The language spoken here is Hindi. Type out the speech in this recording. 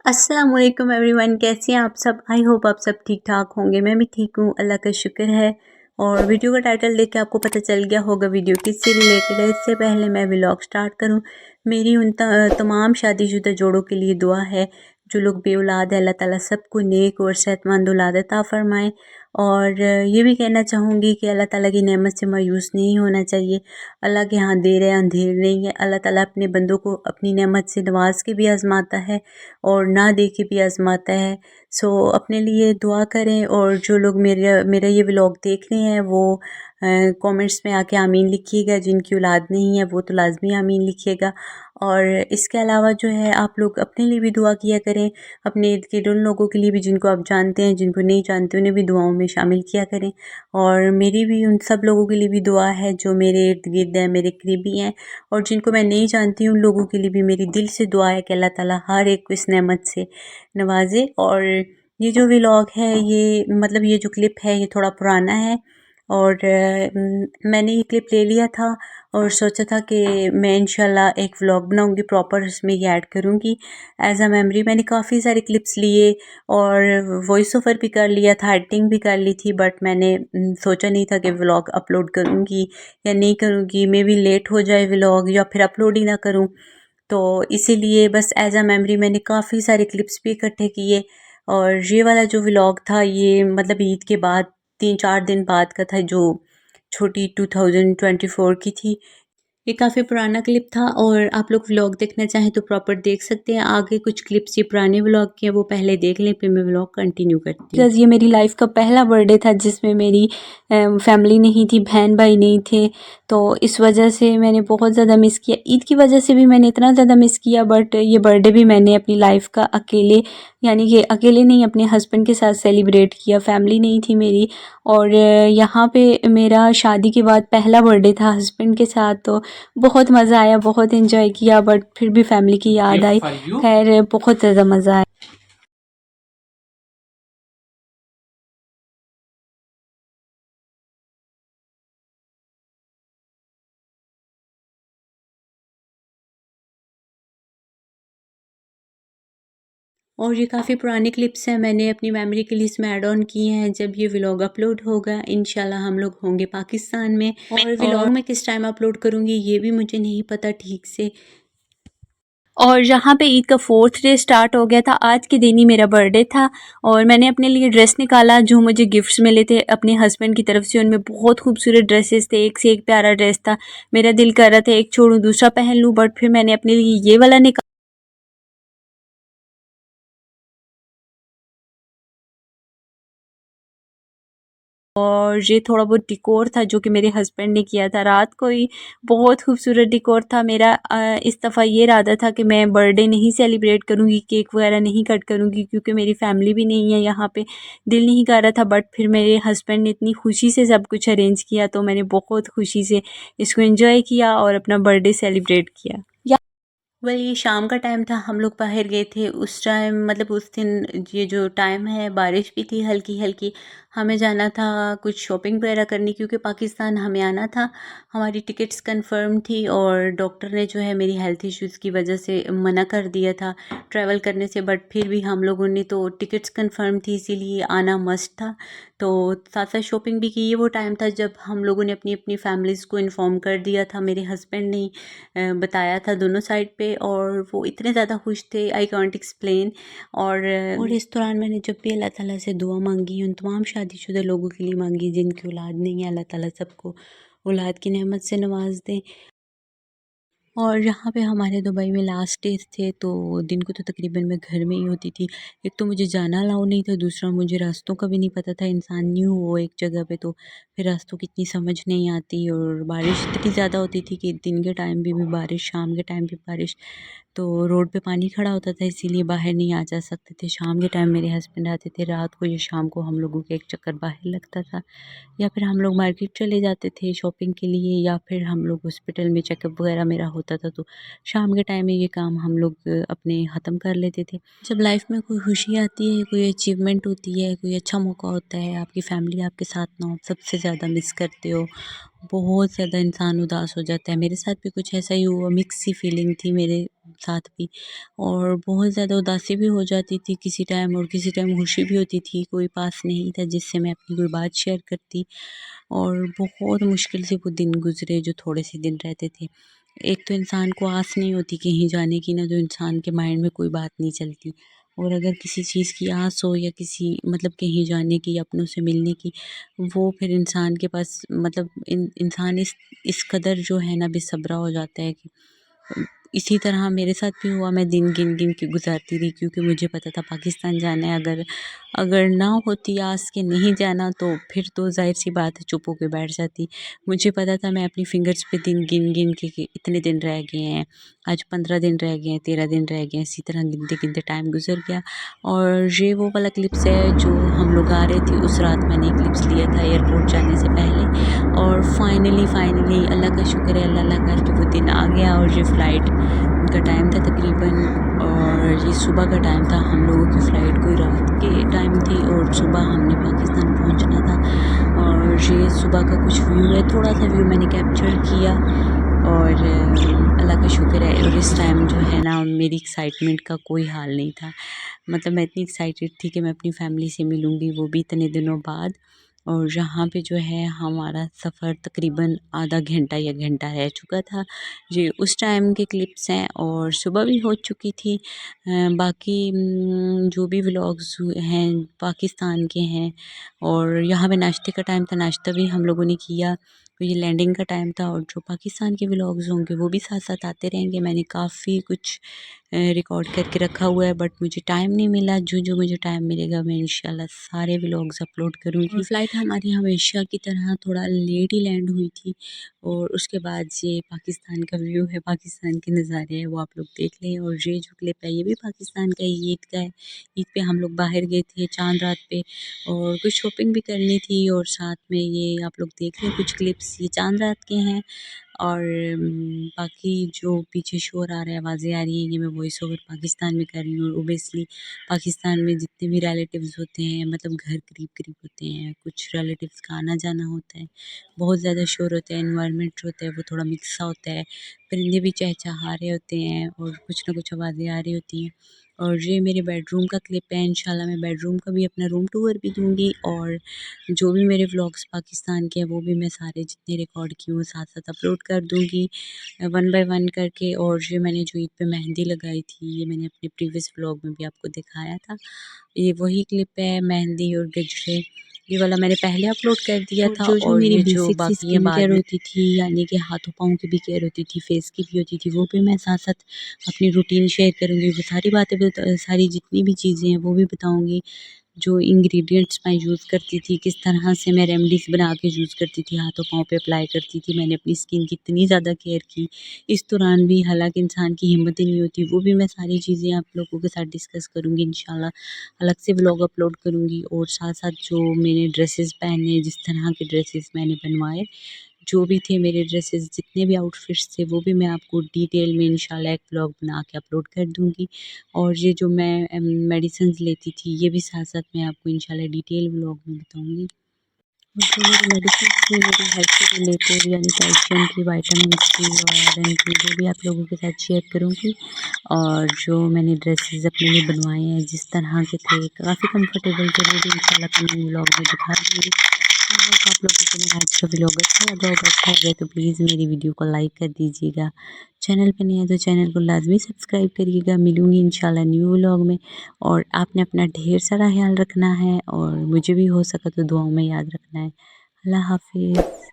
अस्सलाम वालेकुम एवरीवन, कैसे हैं आप सब। आई होप आप सब ठीक ठाक होंगे। मैं भी ठीक हूँ, अल्लाह का शुक्र है। और वीडियो का टाइटल देख के आपको पता चल गया होगा वीडियो किससे रिलेटेड है। इससे पहले मैं व्लॉग स्टार्ट करूँ, मेरी उन तमाम शादीशुदा जोड़ों के लिए दुआ है जो लोग बे औलाद है, अल्लाह ताला सबको नेक और सेहतमंद औलाद अता फरमाए। और ये भी कहना चाहूँगी कि अल्लाह ताला की नेमत से मायूस नहीं होना चाहिए। अल्लाह के यहाँ देर है अंधेर नहीं है। अल्लाह ताला अपने बंदों को अपनी नेमत से नवाज के भी आजमाता है और ना दे के भी आजमाता है। सो अपने लिए दुआ करें। और जो लोग मेरा मेरा ये व्लॉग देख रहे हैं वो कमेंट्स में आके आमीन लिखिएगा। जिनकी औलाद नहीं है वो तो लाजमी आमीन लिखिएगा। और इसके अलावा जो है आप लोग अपने लिए भी दुआ किया करें, अपने इर्द गिर्द उन लोगों के लिए भी जिनको आप जानते हैं, जिनको नहीं जानते उन्हें भी दुआओं में शामिल किया करें। और मेरी भी उन सब लोगों के लिए भी दुआ है जो मेरे इर्द गिर्द हैं, मेरे करीबी हैं। और जिनको मैं नहीं जानती उन लोगों के लिए भी मेरी दिल से दुआ है कि अल्लाह ताला हर एक को इस नेमत से नवाजे। और ये जो व्लॉग है ये मतलब ये जो क्लिप है ये थोड़ा पुराना है। और मैंने ये क्लिप ले लिया था और सोचा था कि मैं इंशाल्लाह एक व्लॉग बनाऊंगी प्रॉपर, उसमें ये ऐड करूंगी एज अ मेमोरी। मैंने काफ़ी सारे क्लिप्स लिए और वॉइस ओवर भी कर लिया था, एडिटिंग भी कर ली थी, बट मैंने सोचा नहीं था कि व्लॉग अपलोड करूंगी या नहीं करूंगी। मे बी लेट हो जाए व्लॉग या फिर अपलोड ही ना करूं। तो इसीलिए बस एज अ मेमोरी मैंने काफ़ी सारे क्लिप्स भी इकट्ठे किए। और ये वाला जो व्लॉग था ये मतलब ईद के बाद 3-4 दिन बाद का था, जो छोटी 2024 की थी। ये काफ़ी पुराना क्लिप था और आप लोग व्लॉग देखना चाहें तो प्रॉपर देख सकते हैं। आगे कुछ क्लिप्स ये पुराने व्लॉग के हैं, वो पहले देख लें फिर मैं व्लॉग कंटिन्यू करती हूँ। बिकॉज़ ये मेरी लाइफ का पहला बर्थडे था जिसमें मेरी फैमिली नहीं थी, बहन भाई नहीं थे। तो इस वजह से मैंने बहुत ज़्यादा मिस किया। ईद की वजह से भी मैंने इतना ज़्यादा मिस किया, बट ये बर्थडे भी मैंने अपनी लाइफ का अकेले, यानी कि अकेले नहीं अपने हस्बैंड के साथ सेलिब्रेट किया। फैमिली नहीं थी मेरी। और यहाँ पे मेरा शादी के बाद पहला बर्थडे था हस्बैंड के साथ। तो बहुत मज़ा आया, बहुत एंजॉय किया, बट फिर भी फैमिली की याद आई। खैर बहुत ज़्यादा मज़ा आया। और ये काफ़ी पुरानी क्लिप्स हैं, मैंने अपनी मेमोरी के लिए इसमें ऐड ऑन किए हैं। जब ये व्लॉग अपलोड होगा इंशाल्लाह हम लोग होंगे पाकिस्तान में। और व्लॉग मैं किस टाइम अपलोड करूँगी ये भी मुझे नहीं पता ठीक से। और यहाँ पे ईद का 4th डे स्टार्ट हो गया था। आज के दिन ही मेरा बर्थडे था और मैंने अपने लिए ड्रेस निकाला जो मुझे गिफ्ट्स मिले थे अपने हस्बैंड की तरफ से। उनमें बहुत खूबसूरत ड्रेसेस थे, एक से एक प्यारा ड्रेस था। मेरा दिल कर रहा था एक छोड़ूं दूसरा पहन लूं, बट फिर मैंने अपने लिए ये वाला निकाला। और ये थोड़ा बहुत डिकोर था जो कि मेरे हस्बैंड ने किया था रात को ही। बहुत खूबसूरत डिकोर था मेरा। इस दफ़ा ये इरादा था कि मैं बर्थडे नहीं सेलिब्रेट करूँगी, केक वगैरह नहीं कट करूँगी क्योंकि मेरी फैमिली भी नहीं है यहाँ पे। दिल नहीं कर रहा था, बट फिर मेरे हस्बैंड ने इतनी खुशी से सब कुछ अरेंज किया तो मैंने बहुत खुशी से इसको एंजॉय किया और अपना बर्थडे सेलिब्रेट किया। वेल ये शाम का टाइम था, हम लोग बाहर गए थे उस टाइम, मतलब उस दिन ये जो टाइम है बारिश भी थी हल्की हल्की। हमें जाना था कुछ शॉपिंग वगैरह करनी क्योंकि पाकिस्तान हमें आना था। हमारी टिकट्स कंफर्म थी और डॉक्टर ने जो है मेरी हेल्थ इश्यूज़ की वजह से मना कर दिया था ट्रैवल करने से, बट फिर भी हम लोगों ने तो टिकट्स कंफर्म थी इसीलिए आना मस्ट था। तो साथ साथ शॉपिंग भी की। ये वो टाइम था जब हम लोगों ने अपनी अपनी फैमिलीज़ को इन्फॉर्म कर दिया था। मेरे हस्बैंड ने बताया था दोनों साइड पे और वो इतने ज़्यादा खुश थे आई कांट एक्सप्लेन। और इस दौरान मैंने जब भी अल्लाह ताला से दुआ मांगी उन तमाम शादीशुदा लोगों के लिए मांगी जिनकी औलाद नहीं है, अल्लाह ताला सबको औलाद की नेमत से नवाज दे। और यहाँ पे हमारे दुबई में लास्ट डेज़ थे तो दिन को तो तकरीबन मैं घर में ही होती थी। एक तो मुझे जाना अलाउ नहीं था, दूसरा मुझे रास्तों का भी नहीं पता था। इंसान न्यू हो एक जगह पे तो फिर रास्तों की इतनी समझ नहीं आती और बारिश इतनी ज़्यादा होती थी कि दिन के टाइम भी बारिश, शाम के टाइम भी बारिश। तो रोड पे पानी खड़ा होता था इसीलिए बाहर नहीं आ जा सकते थे। शाम के टाइम मेरे हस्बैंड आते थे, रात को या शाम को हम लोगों का एक चक्कर बाहर लगता था या फिर हम लोग मार्केट चले जाते थे शॉपिंग के लिए या फिर हम लोग हॉस्पिटल में चेकअप वगैरह मेरा होता था तो शाम के टाइम में ये काम हम लोग अपने ख़त्म कर लेते थे। जब लाइफ में कोई खुशी आती है, कोई अचीवमेंट होती है, कोई अच्छा मौका होता है, आपकी फैमिली आपके साथ ना हो, सबसे ज़्यादा मिस करते हो। बहुत ज़्यादा इंसान उदास हो जाता है। मेरे साथ भी कुछ ऐसा ही हुआ, मिक्स सी फीलिंग थी मेरे साथ भी। और बहुत ज़्यादा उदासी भी हो जाती थी किसी टाइम, और किसी टाइम खुशी भी होती थी, कोई पास नहीं था जिससे मैं अपनी कोई बात शेयर करती। और बहुत मुश्किल से वो दिन गुज़रे जो थोड़े से दिन रहते थे। एक तो इंसान को आस नहीं होती कहीं जाने की, ना तो इंसान के माइंड में कोई बात नहीं चलती। और अगर किसी चीज़ की आस हो या किसी मतलब कहीं जाने की या अपनों से मिलने की, वो फिर इंसान के पास मतलब इंसान इस कदर जो है ना बेसब्रा हो जाता है कि इसी तरह मेरे साथ भी हुआ। मैं दिन गिन के गुज़ारती रही क्योंकि मुझे पता था पाकिस्तान जाना है। अगर अगर ना होती आस के नहीं जाना तो फिर तो ज़ाहिर-सी बात है चुप होके बैठ जाती। मुझे पता था मैं अपनी फिंगर्स पे दिन गिन के कि इतने दिन रह गए हैं, आज 15 दिन रह गए हैं, 13 दिन रह गए हैं, इसी तरह गिनते-गिनते टाइम गुज़र गया। और ये वो वाला क्लिप्स है जो हम लोग आ रहे थे उस रात मैंने क्लिप्स लिया था एयरपोर्ट जाने से पहले। और फाइनली अल्लाह का शुक्र है, अल्लाह करके वो दिन आ गया। और ये फ़्लाइट का टाइम था तकरीबन, और ये सुबह का टाइम था। हम लोगों की फ़्लाइट कोई रात के टाइम थी और सुबह हमने पाकिस्तान पहुंचना था। और ये सुबह का कुछ व्यू है, थोड़ा सा व्यू मैंने कैप्चर किया। और अल्लाह का शुक्र है। और इस टाइम जो है ना मेरी एक्साइटमेंट का कोई हाल नहीं था। मतलब मैं इतनी एक्साइटेड थी कि मैं अपनी फ़ैमिली से मिलूँगी, वो भी इतने दिनों बाद। और यहाँ पे जो है हमारा सफ़र तकरीबन आधा घंटा या घंटा रह चुका था। ये उस टाइम के क्लिप्स हैं और सुबह भी हो चुकी थी। बाकी जो भी व्लॉग्स हैं पाकिस्तान के हैं। और यहाँ पे नाश्ते का टाइम था, नाश्ता भी हम लोगों ने किया। तो ये लैंडिंग का टाइम था, और जो पाकिस्तान के व्लॉग्स होंगे वो भी साथ-साथ आते रहेंगे। मैंने काफ़ी कुछ रिकॉर्ड करके रखा हुआ है, बट मुझे टाइम नहीं मिला। जो मुझे टाइम मिलेगा मैं इंशाल्लाह सारे व्लॉग्स अपलोड करूँगी। फ़्लाइट हमारी हमेशा की तरह थोड़ा लेट ही लैंड हुई थी। और उसके बाद ये पाकिस्तान का व्यू है, पाकिस्तान के नज़ारे हैं, वो आप लोग देख लें। और ये जो क्लिप है ये भी पाकिस्तान का ही ईद का है। ईद पे हम लोग बाहर गए थे चाँद रात पे, और कुछ शॉपिंग भी करनी थी। और साथ में ये आप लोग देख लें कुछ क्लिप्स, ये चाँद रात के हैं। और बाकी जो पीछे शोर आ रहा है, आवाज़ें आ रही हैं, ये मैं वॉइस ओवर पाकिस्तान में कर रही हूँ। और ओबियसली पाकिस्तान में जितने भी रिलेटिव्स होते हैं, मतलब घर करीब-करीब होते हैं, कुछ रिलेटिव्स का आना-जाना होता है, बहुत ज़्यादा शोर होता है, एनवायरनमेंट जो होता है वो थोड़ा मिक्स सा होता है, परिंदे भी चहचहा रहे होते हैं और कुछ ना कुछ आवाज़ें आ रही होती हैं। और ये मेरे बेडरूम का क्लिप है, इंशाल्लाह मैं बेडरूम का भी अपना रूम टूर भी दूँगी। और जो भी मेरे व्लॉग्स पाकिस्तान के हैं वो भी मैं सारे जितने रिकॉर्ड किए हुए साथ-साथ अपलोड कर दूँगी वन बाय वन करके। और ये मैंने जो ईद पे मेहंदी लगाई थी, ये मैंने अपने प्रीवियस व्लॉग में भी आपको दिखाया था। ये वही क्लिप है मेहंदी और गजरे, ये वाला मैंने पहले अपलोड कर दिया और था। जो और मेरी ये जो बेसिक सी बाकी है स्किन बाद केयर में। होती थी, यानी कि हाथों पाँव की भी केयर होती थी, फेस की भी होती थी, वो भी मैं साथ-साथ अपनी रूटीन शेयर करूँगी। वो सारी बातें सारी जितनी भी चीज़ें हैं वो भी बताऊँगी। जो इंग्रेडिएंट्स मैं यूज़ करती थी, किस तरह से मैं रेमेडीज़ बना के यूज़ करती थी, हाथों पाँव पे अप्लाई करती थी। मैंने अपनी स्किन की इतनी ज़्यादा केयर की इस दौरान भी, हालाँकि इंसान की हिम्मत ही नहीं होती। वो भी मैं सारी चीज़ें आप लोगों के साथ डिस्कस करूँगी इंशाल्लाह। अलग से व्लॉग अपलोड करूँगी। और साथ-साथ जो मैंने ड्रेसेस पहने, जिस तरह के ड्रेसेस मैंने बनवाए, जो भी थे मेरे ड्रेसेस, जितने भी आउटफिट्स थे वो भी मैं आपको डिटेल में इंशाल्लाह एक व्लॉग बना के अपलोड कर दूँगी। और ये जो मैं मेडिसिन्स लेती थी ये भी साथ-साथ मैं आपको इंशाल्लाह डिटेल व्लॉग में बताऊँगी। और जो मेरी मेडिसिन्स थी मेरी हेल्थ से रिलेटेड, यानी कैल्शियम की, विटामिन्स की और आयरन की, वो भी आप लोगों के साथ शेयर करूँगी। और जो मैंने ड्रेसेस अपने लिए बनवाए हैं जिस तरह के थे, काफ़ी कंफर्टेबल थे, वो भी इंशाल्लाह अपने व्लॉग में दिखा दूँगी। आई होप आप लोगों को मेरा आज का व्लॉग अच्छा लगा होगा। अच्छा लगे तो प्लीज़ मेरी वीडियो को लाइक कर दीजिएगा। चैनल पे नए हैं तो चैनल को लाज़मी सब्सक्राइब करिएगा। मिलूँगी इंशाल्लाह न्यू व्लॉग में। और आपने अपना ढेर सारा ख़्याल रखना है, और मुझे भी हो सका तो दुआओं में याद रखना है। अल्लाह हाफ़िज़।